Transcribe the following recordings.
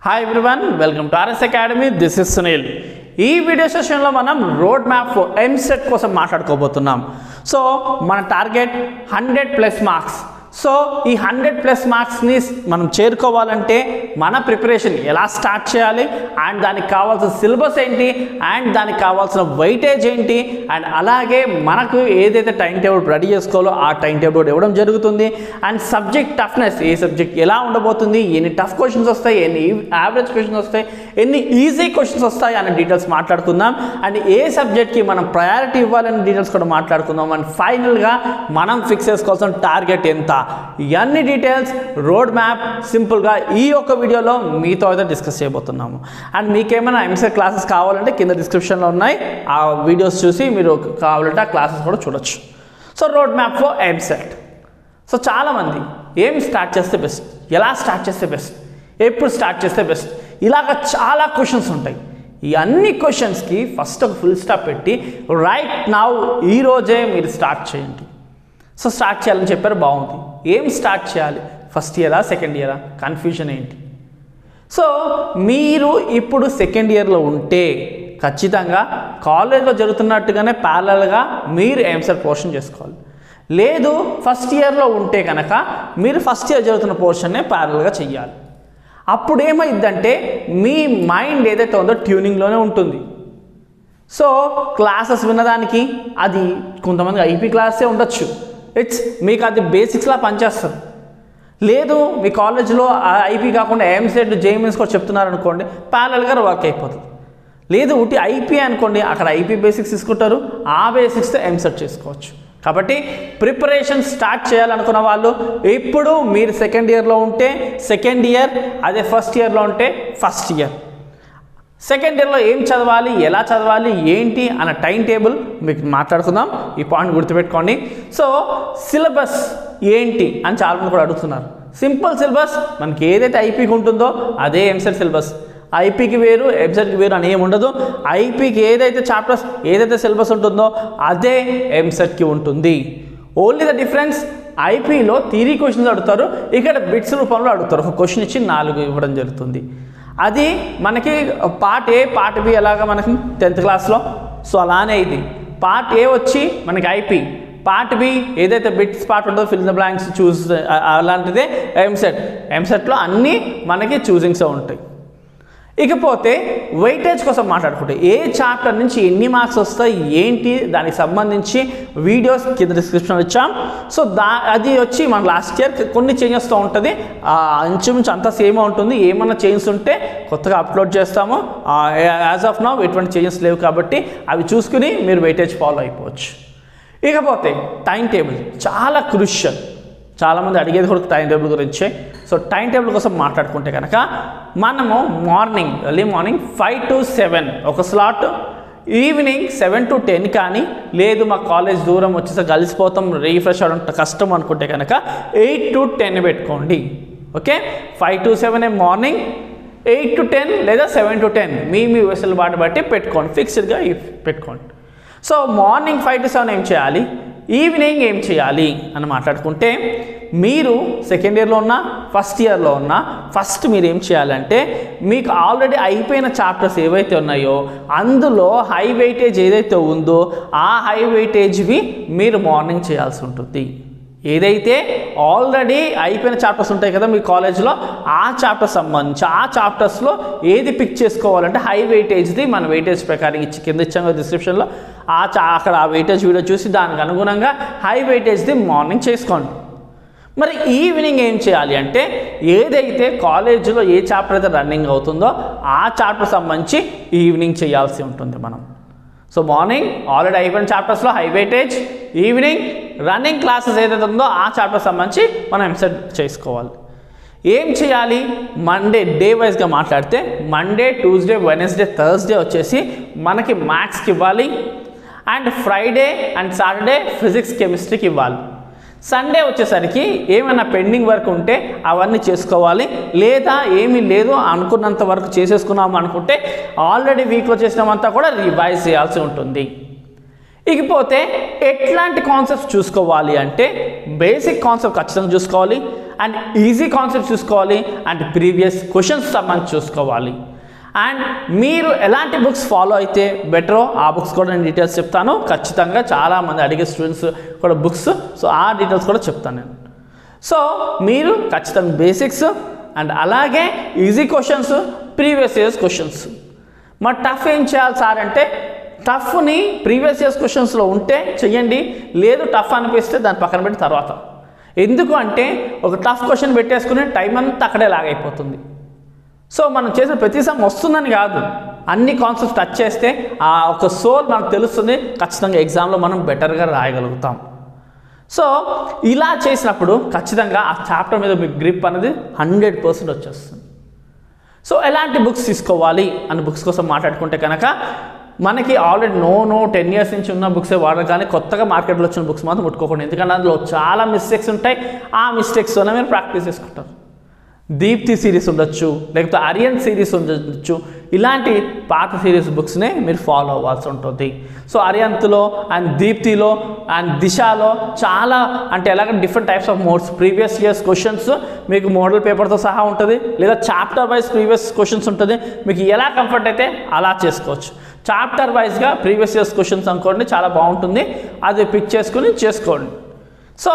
Hi everyone, welcome to RS Academy. This is Sunil. ఈ video సెషన్లో మనం road map for EAMCET కోసం మాట్లాడుకోబోతున్నాం. So మన టార్గెట్ 100+ మార్క్స్. సో ఈ 100+ మార్క్స్ని మనం చేరుకోవాలంటే మన ప్రిపరేషన్ ఎలా స్టార్ట్ చేయాలి అండ్ దానికి కావాల్సిన సిలబస్ ఏంటి అండ్ దానికి కావాల్సిన వెయిటేజ్ ఏంటి అండ్ అలాగే మనకు ఏదైతే టైం టేబుల్ రెడీ చేసుకోవాలో ఆ టైం టేబుల్ ఇవ్వడం జరుగుతుంది and subject toughness, A subject ఎలా ఉండబోతుంది, ఎన్ని టఫ్ క్వశ్చన్స్ వస్తాయి, ఎన్ని యావరేజ్ క్వశ్చన్స్ వస్తాయి, ఎన్ని ఈజీ క్వశ్చన్స్ వస్తాయి అనే డీటెయిల్స్ మాట్లాడుకుందాం. అండ్ ఏ సబ్జెక్ట్కి మనం ప్రయారిటీ ఇవ్వాలనే డీటెయిల్స్ కూడా మాట్లాడుకుందాం. అండ్ ఫైనల్గా మనం ఫిక్స్ చేసుకోవాల్సిన టార్గెట్ ఎంత, ఇవన్నీ డీటెయిల్స్ రోడ్ మ్యాప్ సింపుల్గా ఈ యొక్క వీడియోలో మీతో అయితే డిస్కస్ చేయబోతున్నాము. అండ్ మీకేమైనా ఎంసెట్ క్లాసెస్ కావాలంటే కింద డిస్క్రిప్షన్లో ఉన్నాయి, ఆ వీడియోస్ చూసి మీరు కావాలంటే ఆ క్లాసెస్ కూడా చూడొచ్చు. So road map for EAMCET. So చాలామంది ఏం స్టార్ట్ చేస్తే బెస్ట్, ఎలా స్టార్ట్ చేస్తే బెస్ట్, ఎప్పుడు స్టార్ట్ చేస్తే బెస్ట్, ఇలాగ చాలా క్వశ్చన్స్ ఉంటాయి. ఈ అన్ని క్వశ్చన్స్కి ఫస్ట్ ఒక ఫుల్ స్టాప్ పెట్టి రైట్ నౌ ఈరోజే మీరు స్టార్ట్ చేయండి. సో స్టార్ట్ చేయాలని చెప్పారు, బాగుంది. ఏం స్టార్ట్ చేయాలి, ఫస్ట్ ఇయరా సెకండ్ ఇయరా, కన్ఫ్యూజన్ ఏంటి? సో మీరు ఇప్పుడు సెకండ్ ఇయర్లో ఉంటే ఖచ్చితంగా కాలేజ్లో జరుగుతున్నట్టుగానే ప్యారలల్గా మీరు ఎంసెట్ పోర్షన్ చేసుకోవాలి. లేదు ఫస్ట్ ఇయర్లో ఉంటే కనుక మీరు ఫస్ట్ ఇయర్ జరుగుతున్న పోర్షన్నే ప్యారలల్గా చెయ్యాలి. అప్పుడు ఏమైందంటే మీ మైండ్ ఏదైతే ఉందో ట్యూనింగ్లోనే ఉంటుంది. సో క్లాసెస్ వినడానికి అది కొంతమంది ఐపీ క్లాసే ఉండొచ్చు, మీకు అది బేసిక్స్లా పనిచేస్తుంది. లేదు మీ కాలేజ్లో ఐపీ కాకుండా ఎంసెట్ జేఈమెన్స్ కూడా చెప్తున్నారు అనుకోండి, ప్యారలల్గా వర్క్ అయిపోతుంది. లేదు ఒకటి ఐపీ అనుకోండి, అక్కడ ఐపీ బేసిక్స్ తీసుకుంటారు, ఆ బేసిక్స్తో ఎంసెట్ చేసుకోవచ్చు. కాబట్టి ప్రిపరేషన్ స్టార్ట్ చేయాలనుకున్న వాళ్ళు ఇప్పుడు మీరు సెకండ్ ఇయర్లో ఉంటే సెకండ్ ఇయర్, అదే ఫస్ట్ ఇయర్లో ఉంటే ఫస్ట్ ఇయర్. సెకండ్ ఇయర్లో ఏం చదవాలి, ఎలా చదవాలి, ఏంటి అన్న టైం టేబుల్ మీకు మాట్లాడుకుందాం. ఈ పాయింట్ గుర్తుపెట్టుకోండి. సో సిలబస్ ఏంటి అని చాలామంది కూడా అడుగుతున్నారు. సింపుల్ సిలబస్ మనకి ఏదైతే ఐపీకి ఉంటుందో అదే ఎంసెట్ సిలబస్. ఐపీకి వేరు ఎంసెట్కి వేరు అని ఏమి ఉండదు. ఐపీకి ఏదైతే చాప్టర్స్ ఏదైతే సిలబస్ ఉంటుందో అదే ఎంసెట్కి ఉంటుంది. ఓన్లీ ద డిఫరెన్స్, ఐపీలో థియరీ క్వశ్చన్స్ అడుగుతారు, ఇక్కడ బిట్స్ రూపంలో అడుగుతారు. ఒక క్వశ్చన్ ఇచ్చి 4 ఇవ్వడం జరుగుతుంది. అది మనకి పార్ట్ ఏ పార్ట్ బి ఎలాగా మనకి 10th క్లాస్లో. సో అలానే ఇది పార్ట్ ఏ వచ్చి మనకి ఐపీ, పార్ట్ బి ఏదైతే బిట్స్ పార్ట్ ఉంటుందో ఫిల్ ద బ్లాంక్స్ చూస్ అలాంటిదే ఎంసెట్లో అన్నీ మనకి చూసింగ్సే ఉంటాయి. ఇకపోతే వెయిటేజ్ కోసం మాట్లాడుకుంటే ఏ చాప్టర్ నుంచి ఎన్ని మార్క్స్ వస్తాయి ఏంటి దానికి సంబంధించి వీడియోస్ కింద డిస్క్రిప్షన్లో ఇచ్చాం. సో అది వచ్చి మన లాస్ట్ ఇయర్ కొన్ని చేంజెస్తో ఉంటుంది, ఇంచుమించు అంతా సేమ్ ఉంటుంది. ఏమన్నా చేంజెస్ ఉంటే కొత్తగా అప్లోడ్ చేస్తాము. యాజ్ ఆఫ్ నౌ ఎటువంటి చేంజెస్ లేవు కాబట్టి అవి చూసుకుని మీరు వెయిటేజ్ ఫాలో అయిపోవచ్చు. ఇకపోతే టైం టేబుల్ చాలా క్రూషియల్. చాలామంది అడిగేది కూడా టైం టేబుల్ గురించే. సో టైం టేబుల్ కోసం మాట్లాడుకుంటే కనుక మనము ఎర్లీ మార్నింగ్ 5 to 7 ఒక స్లాట్, ఈవినింగ్ 7 to 10 కానీ, లేదు మా కాలేజ్ దూరం వచ్చేసి కలిసిపోతాం రీఫ్రెష్ అవడం కష్టం అనుకుంటే కనుక 8 to 10 పెట్టుకోండి. ఓకే, 5 to 7 మార్నింగ్, 8 to 10 లేదా 7 to 10 మీ వెసులుబాటు బట్టి పెట్టుకోండి, ఫిక్స్డ్గా పెట్టుకోండి. సో మార్నింగ్ 5 to 7 ఏం చేయాలి, ఈవినింగ్ ఏం చేయాలి అని మాట్లాడుకుంటే మీరు సెకండ్ ఇయర్లో ఉన్నా ఫస్ట్ ఇయర్లో ఉన్నా ఫస్ట్ మీరు ఏం చేయాలంటే మీకు ఆల్రెడీ అయిపోయిన చాప్టర్స్ ఏవైతే ఉన్నాయో అందులో హై వెయిటేజ్ ఏదైతే ఉందో ఆ హై వెయిటేజ్వి మీరు మార్నింగ్ చేయాల్సి ఉంటుంది. ఏదైతే ఆల్రెడీ అయిపోయిన చాప్టర్స్ ఉంటాయి కదా మీ కాలేజ్లో, ఆ చాప్టర్స్ సంబంధించి ఆ చాప్టర్స్లో ఏది పిక్ చేసుకోవాలంటే హై వెయిటేజ్ది మన వెయిటేజ్ ప్రకారం ఇచ్చి కింద ఇచ్చాం కదా డిస్క్రిప్షన్లో, అక్కడ ఆ వెయిటేజ్ వీడియో చూసి దానికి అనుగుణంగా హై వెయిటేజ్ది మార్నింగ్ చేసుకోండి. మరి ఈవినింగ్ ఏం చేయాలి అంటే ఏదైతే కాలేజీలో ఏ చాప్టర్ అయితే రన్నింగ్ అవుతుందో ఆ చాప్టర్ సంబంధించి ఈవినింగ్ చేయాల్సి ఉంటుంది మనం. సో మార్నింగ్ ఆల్రెడీ అయిపోయిన చాప్టర్స్లో high weightage, evening running classes ఏదైతే ఉందో ఆ చాప్టర్ సంబంధించి మనం ఎంసెట్ చేసుకోవాలి. ఏం చేయాలి, మండే డే వైజ్గా మాట్లాడితే మండే, ట్యూస్డే, వెనస్డే, థర్స్డే వచ్చేసి మనకి మ్యాథ్స్కి ఇవ్వాలి and Friday and Saturday physics కెమిస్ట్రీకి ఇవ్వాలి. సండే వచ్చేసరికి ఏమైనా పెండింగ్ వర్క్ ఉంటే అవన్నీ చేసుకోవాలి, లేదా ఏమీ లేదు అనుకున్నంత వరకు చేసేసుకున్నాము అనుకుంటే ఆల్రెడీ వీక్లో చేసినామంతా కూడా రివైజ్ చేయాల్సి ఉంటుంది. ఇకపోతే ఎట్లాంటి కాన్సెప్ట్స్ చూసుకోవాలి అంటే బేసిక్ కాన్సెప్ట్ ఖచ్చితంగా చూసుకోవాలి, అండ్ ఈజీ కాన్సెప్ట్ చూసుకోవాలి, అండ్ ప్రీవియస్ క్వశ్చన్స్ సంబంధించి చూసుకోవాలి. అండ్ మీరు ఎలాంటి బుక్స్ ఫాలో అయితే బెటరో ఆ బుక్స్ కూడా నేను డీటెయిల్స్ చెప్తాను. ఖచ్చితంగా చాలామంది అడిగే స్టూడెంట్స్ కూడా బుక్స్, సో ఆ డీటెయిల్స్ కూడా చెప్తాను నేను. సో మీరు ఖచ్చితంగా బేసిక్స్ అండ్ అలాగే easy questions, previous years questions. మరి టఫ్ ఏం చేయాలి సార్ అంటే టఫ్ని ప్రీవియస్ ఇయర్స్ క్వశ్చన్స్లో ఉంటే చెయ్యండి, లేదు టఫ్ అనిపిస్తే దాన్ని పక్కన పెట్టి తర్వాత. ఎందుకు అంటే ఒక టఫ్ క్వశ్చన్ పెట్టేసుకుని టైం అంతా అక్కడే లాగైపోతుంది. సో మనం చేసిన ప్రతి సమ్ వస్తుందని కాదు, అన్ని కాన్సెప్ట్స్ టచ్ చేస్తే ఆ ఒక సోల్ మనకు తెలుస్తుంది, ఖచ్చితంగా ఎగ్జామ్లో మనం బెటర్గా రాయగలుగుతాం. సో ఇలా చేసినప్పుడు ఖచ్చితంగా ఆ చాప్టర్ మీద మీకు గ్రిప్ అనేది 100% వచ్చేస్తుంది. సో ఎలాంటి బుక్స్ తీసుకోవాలి అని బుక్స్ కోసం మాట్లాడుకుంటే కనుక మనకి ఆల్రెడీ 10 years నుంచి ఉన్న బుక్సే వాడాలి, కానీ కొత్తగా మార్కెట్లో వచ్చిన బుక్స్ మాత్రం ముట్టుకోకండి. ఎందుకంటే అందులో చాలా మిస్టేక్స్ ఉంటాయి, ఆ మిస్టేక్స్తోనే మీరు ప్రాక్టీస్ చేసుకుంటారు. దీప్తి సిరీస్ ఉండొచ్చు, లేకపోతే ఆర్యన్ సిరీస్ ఉండొచ్చు, ఇలాంటి పాత సిరీస్ బుక్స్నే మీరు ఫాలో అవ్వాల్సి ఉంటుంది. సో ఆర్యంత్లో అండ్ దీప్తిలో అండ్ దిశలో చాలా అంటే ఎలాగ different types of modes, previous years questions మీకు మోడల్ పేపర్తో సహా ఉంటుంది, లేదా చాప్టర్ వైజ్ ప్రీవియస్ క్వశ్చన్స్ ఉంటుంది. మీకు ఎలా కంఫర్ట్ అయితే అలా చేసుకోవచ్చు. చాప్టర్ వైజ్గా ప్రీవియస్ ఇయర్స్ క్వశ్చన్స్ అనుకోండి, చాలా బాగుంటుంది, అది పిక్ చేసుకుని చేసుకోండి. సో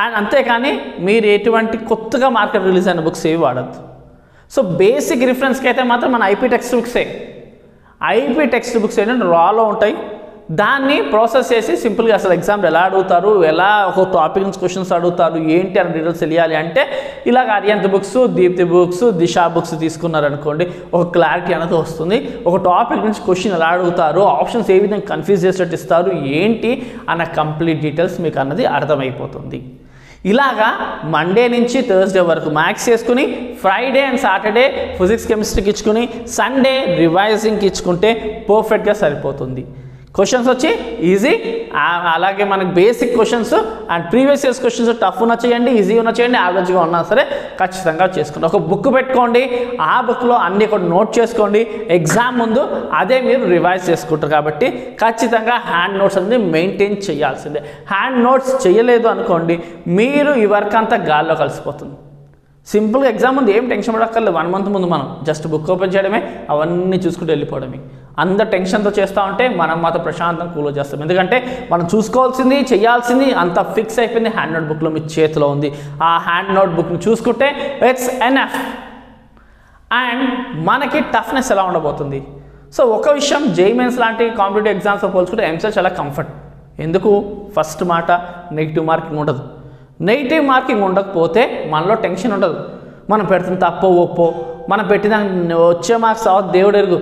అండ్ అంతేకాని మీరు ఎటువంటి కొత్తగా మార్కెట్ రిలీజ్ అయిన బుక్స్ ఏవి వాడద్దు. సో బేసిక్ రిఫరెన్స్కి అయితే మాత్రం మన ఐపీ టెక్స్ట్ బుక్సే. ఐపీ టెక్స్ట్ బుక్స్ ఏంటంటే రాలో ఉంటాయి, దాన్ని ప్రాసెస్ చేసి సింపుల్గా అసలు ఎగ్జామ్లో ఎలా అడుగుతారు, ఎలా ఒక టాపిక్ నుంచి క్వశ్చన్స్ అడుగుతారు, ఏంటి అని డీటెయిల్స్ తెలియాలి అంటే ఇలాగ ఆర్యంత్ బుక్స్, దీప్తి బుక్స్, దిశా బుక్స్ తీసుకున్నారనుకోండి, ఒక క్లారిటీ అనేది వస్తుంది. ఒక టాపిక్ నుంచి క్వశ్చన్ ఎలా అడుగుతారు, ఆప్షన్స్ ఏ విధంగా కన్ఫ్యూజ్ చేసేటట్టు ఇస్తారు, ఏంటి అన్న కంప్లీట్ డీటెయిల్స్ మీకు అన్నది అర్థమైపోతుంది. ఇలాగా మండే నుంచి థర్స్డే వరకు మ్యాథ్స్ చేసుకుని, ఫ్రైడే అండ్ సాటర్డే ఫిజిక్స్ కెమిస్ట్రీకి ఇచ్చుకుని, సండే రివైజింగ్కి ఇచ్చుకుంటే పర్ఫెక్ట్గా సరిపోతుంది. క్వశ్చన్స్ వచ్చి ఈజీ, అలాగే మనకి basic questions and previous years questions tough ఉన్న చేయండి, ఈజీ ఉన్న చేయండి, యావరేజ్గా ఉన్నా సరే ఖచ్చితంగా చేసుకోండి. ఒక బుక్ పెట్టుకోండి, ఆ బుక్లో అన్నీ కూడా నోట్ చేసుకోండి, ఎగ్జామ్ ముందు అదే మీరు రివైజ్ చేసుకుంటారు. కాబట్టి ఖచ్చితంగా హ్యాండ్ నోట్స్ అనేది మెయింటైన్ చేయాల్సిందే. హ్యాండ్ నోట్స్ చేయలేదు అనుకోండి, మీరు ఈ వర్క్ అంతా గాల్లో కలిసిపోతుంది. సింపుల్గా ఎగ్జామ్ ముందు ఏం టెన్షన్ పడక్కర్లేదు. 1 month ముందు మనం జస్ట్ బుక్ ఓపెన్ చేయడమే, అవన్నీ చూసుకుంటూ వెళ్ళిపోవడమే. అంత టెన్షన్తో చేస్తూ ఉంటే మనం మాత్రం ప్రశాంతంగా కూల్ చేస్తాం. ఎందుకంటే మనం చూసుకోవాల్సింది, చేయాల్సింది అంత ఫిక్స్ అయిపోయింది, హ్యాండ్ నోట్ బుక్లో మీ చేతిలో ఉంది. ఆ హ్యాండ్ నోట్ బుక్ని చూసుకుంటే ఇట్స్ ఎనఫ్. అండ్ మనకి టఫ్నెస్ ఎలా ఉండబోతుంది. సో ఒక విషయం, జేఈఈ మెయిన్స్ లాంటి కాంపిటేటివ్ ఎగ్జామ్స్తో పోల్చుకుంటే ఎంసెట్ చాలా కంఫర్ట్. ఎందుకు? ఫస్ట్ మాట నెగిటివ్ మార్కింగ్ ఉండదు. నెగిటివ్ మార్కింగ్ ఉండకపోతే మనలో టెన్షన్ ఉండదు. మనం పెడుతున్న తప్పో ఒప్పో, మనం పెట్టిన వచ్చే మార్క్స్ దేవుడు ఎరుగు,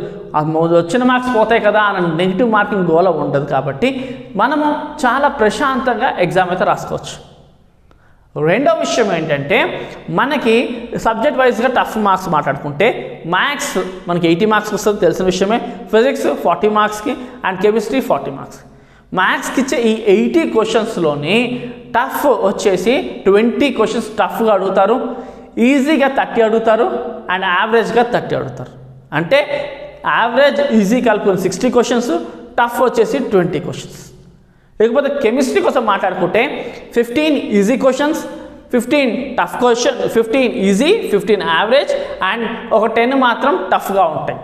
వచ్చిన మార్క్స్ పోతాయి కదా అన్న నెగిటివ్ మార్కింగ్ గోల ఉండదు. కాబట్టి మనము చాలా ప్రశాంతంగా ఎగ్జామ్ అయితే రాసుకోవచ్చు. రెండో విషయం ఏంటంటే, మనకి సబ్జెక్ట్ వైజ్గా టఫ్ మార్క్స్ మాట్లాడుకుంటే మ్యాథ్స్ మనకి 80 మార్క్స్కి వస్తుంది, తెలిసిన విషయమే. ఫిజిక్స్ 40 మార్క్స్కి అండ్ కెమిస్ట్రీ 40 మార్క్స్. మ్యాథ్స్కి ఇచ్చే ఈ 80 క్వశ్చన్స్లోని టఫ్ వచ్చేసి 20 క్వశ్చన్స్ టఫ్గా అడుగుతారు, ఈజీగా 30 అడుగుతారు, అండ్ యావరేజ్గా 30 అడుగుతారు. అంటే యావరేజ్ ఈజీ కలుపుకొని 60 క్వశ్చన్స్, టఫ్ వచ్చేసి 20 క్వశ్చన్స్. లేకపోతే కెమిస్ట్రీ కోసం మాట్లాడుకుంటే 15 easy questions, 15 tough question, 15 easy, 15 average, and ఒక 10 మాత్రం టఫ్గా ఉంటాయి.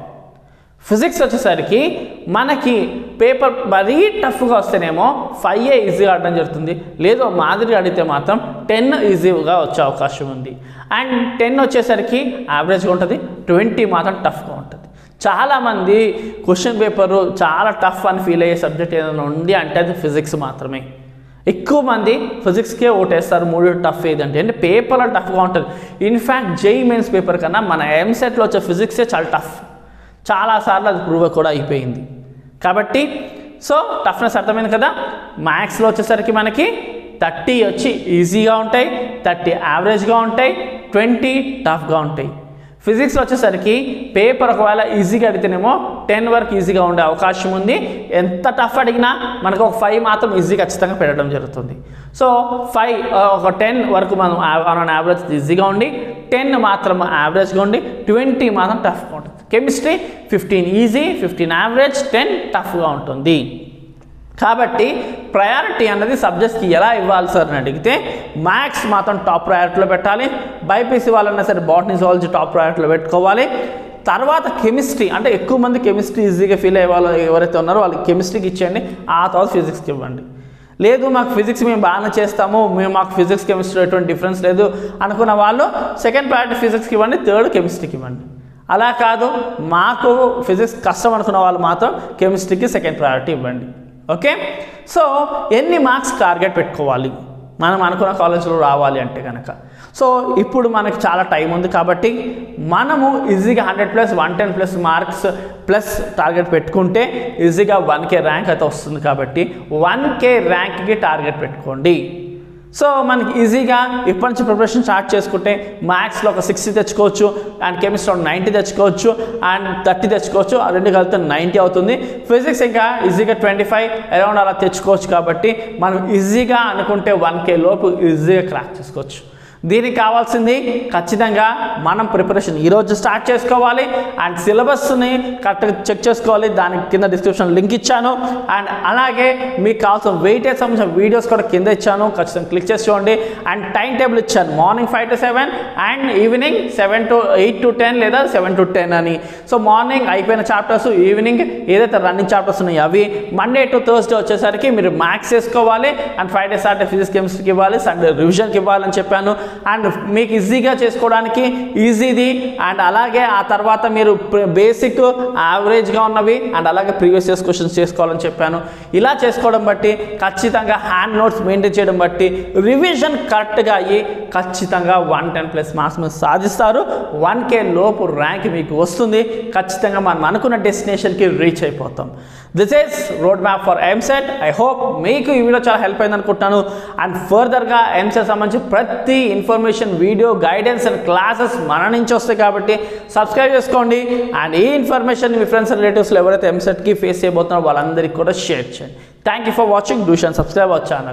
ఫిజిక్స్ వచ్చేసరికి మనకి పేపర్ మరీ టఫ్గా వస్తేనేమో 5 ఈజీగా ఆడడం జరుగుతుంది, లేదో మాదిరిగా అడిగితే మాత్రం 10 ఈజీగా వచ్చే అవకాశం ఉంది. అండ్ 10 వచ్చేసరికి యావరేజ్గా ఉంటుంది, 20 మాత్రం టఫ్గా ఉంటుంది. చాలామంది క్వశ్చన్ పేపరు చాలా టఫ్ అని ఫీల్ అయ్యే సబ్జెక్ట్ ఏదైనా ఉంది అంటే అది ఫిజిక్స్ మాత్రమే. ఎక్కువ మంది ఫిజిక్స్కే ఓటేస్తారు 3 టఫ్ ఏదంటే, అంటే పేపర్లో టఫ్గా ఉంటుంది. ఇన్ఫ్యాక్ట్ జేఈఈ మెయిన్స్ పేపర్ కన్నా మన ఎంసెట్లో వచ్చే ఫిజిక్సే చాలా టఫ్. చాలాసార్లు అది ప్రూవ్ కూడా అయిపోయింది. కాబట్టి సో టఫ్నెస్ అర్థమైంది కదా. మ్యాథ్స్లో వచ్చేసరికి మనకి 30 వచ్చి ఈజీగా ఉంటాయి, 30 యావరేజ్గా ఉంటాయి, 20 టఫ్గా ఉంటాయి. ఫిజిక్స్లో వచ్చేసరికి పేపర్ ఒకవేళ ఈజీగా అడిగితేనేమో 10 వరకు ఈజీగా ఉండే అవకాశం ఉంది. ఎంత టఫ్ అడిగినా మనకు ఒక 5 మాత్రం ఈజీ ఖచ్చితంగా పెట్టడం జరుగుతుంది. సో 5 ఒక 10 వరకు మనం ఆన్ యావరేజ్ ఈజీగా ఉండి, 10 మాత్రం యావరేజ్గా ఉండి, 20 మాత్రం టఫ్గా ఉంటుంది. కెమిస్ట్రీ 15 ఈజీ, 15 యావరేజ్, 10 టఫ్గా ఉంటుంది. కాబట్టి ప్రయారిటీ అన్నది సబ్జెక్ట్స్కి ఎలా ఇవ్వాలి సార్ అని అడిగితే మ్యాథ్స్ మాత్రం టాప్ ప్రయారిటీలో పెట్టాలి, బైపీసీ వాళ్ళన్నా సరే బాటనీ జువాలజీ టాప్ ప్రయారిటీలో పెట్టుకోవాలి. తర్వాత కెమిస్ట్రీ, అంటే ఎక్కువ మంది కెమిస్ట్రీ ఈజీగా ఫీల్ అయ్యే వాళ్ళు ఎవరైతే ఉన్నారో వాళ్ళకి కెమిస్ట్రీకి ఇచ్చేయండి, ఆ తర్వాత ఫిజిక్స్కి ఇవ్వండి. లేదు మాకు ఫిజిక్స్ మేము బాగానే చేస్తాము, మాకు ఫిజిక్స్ కెమిస్ట్రీ ఎటువంటి డిఫరెన్స్ లేదు అనుకున్న వాళ్ళు సెకండ్ ప్రయారిటీ ఫిజిక్స్కి ఇవ్వండి, థర్డ్ కెమిస్ట్రీకి ఇవ్వండి. అలా కాదు మాకు ఫిజిక్స్ కష్టం అనుకున్న వాళ్ళు మాత్రం కెమిస్ట్రీకి సెకండ్ ప్రయారిటీ ఇవ్వండి. ఓకే, సో ఎన్ని మార్క్స్ టార్గెట్ పెట్టుకోవాలి మనం అనుకున్న కాలేజ్లో రావాలి అంటే కనుక? సో ఇప్పుడు మనకి చాలా టైం ఉంది కాబట్టి మనము ఈజీగా 100+, 110+ మార్క్స్ ప్లస్ టార్గెట్ పెట్టుకుంటే ఈజీగా 1K ర్యాంక్ అయితే వస్తుంది. కాబట్టి 1K ర్యాంక్కి టార్గెట్ పెట్టుకోండి. సో మనకి ఈజీగా ఇప్పటి నుంచి ప్రిపరేషన్ స్టార్ట్ చేసుకుంటే మ్యాథ్స్లో ఒక 60 తెచ్చుకోవచ్చు, అండ్ కెమిస్ట్రీలో 90 తెచ్చుకోవచ్చు, అండ్ 30 తెచ్చుకోవచ్చు, ఆ రెండు కలిపితే 90 అవుతుంది. ఫిజిక్స్ ఇంకా ఈజీగా 25 అరౌండ్ అలా తెచ్చుకోవచ్చు. కాబట్టి మనం ఈజీగా అనుకుంటే 1K లోపు ఈజీగా క్రాక్ చేసుకోవచ్చు. దీనికి కావాల్సింది ఖచ్చితంగా మనం ప్రిపరేషన్ ఈరోజు స్టార్ట్ చేసుకోవాలి, అండ్ సిలబస్ని కరెక్ట్గా చెక్ చేసుకోవాలి. దానికి కింద డిస్క్రిప్షన్ లింక్ ఇచ్చాను, అండ్ అలాగే మీకు కావాల్సిన వెయిటేజ్ సంబంధించిన వీడియోస్ కూడా కింద ఇచ్చాను, ఖచ్చితంగా క్లిక్ చేసి చూడండి. అండ్ టైం టేబుల్ ఇచ్చాను, morning 5 to 7 and evening 8 to 10 లేదా 7 to 10 అని. సో మార్నింగ్ అయిపోయిన చాప్టర్స్, ఈవినింగ్ ఏదైతే రన్నింగ్ చాప్టర్స్ ఉన్నాయో అవి, మండే టు థర్స్డే వచ్చేసరికి మీరు మ్యాథ్స్ చేసుకోవాలి, అండ్ ఫ్రైడే సాటర్డే ఫిజిక్స్ కెమిస్ట్రీకి ఇవ్వాలి, సండే రివిజన్కి ఇవ్వాలని చెప్పాను. అండ్ మీకు ఈజీగా చేసుకోవడానికి ఈజీది, అండ్ అలాగే ఆ తర్వాత మీరు బేసిక్ యావరేజ్గా ఉన్నవి అండ్ అలాగే ప్రీవియస్ ఇయర్స్ క్వశ్చన్స్ చేసుకోవాలని చెప్పాను. ఇలా చేసుకోవడం బట్టి ఖచ్చితంగా హ్యాండ్ నోట్స్ మెయింటైన్ చేయడం బట్టి రివిజన్ కరెక్ట్గా అయ్యి ఖచ్చితంగా 110+ మార్క్స్ మీరు సాధిస్తారు. 1K లోపు ర్యాంక్ మీకు వస్తుంది. ఖచ్చితంగా మనం అనుకున్న డెస్టినేషన్కి రీచ్ అయిపోతాం. This is road map for EAMCET. I hope మీకు ఈ వీడియో చాలా హెల్ప్ అయింది అనుకుంటున్నాను. అండ్ ఫర్దర్గా ఎంసెట్ సంబంధించి ప్రతి information, video, guidance and classes మన నుంచి వస్తాయి కాబట్టి సబ్స్క్రైబ్ చేసుకోండి. అండ్ ఈ ఇన్ఫర్మేషన్ మీ ఫ్రెండ్స్ అండ్ రిలేటివ్స్లో ఎవరైతే ఎంసెట్కి ఫేస్ చేయబోతున్నారో వాళ్ళందరికీ కూడా షేర్ చేయండి. Thank you for watching. Do and subscribe our channel.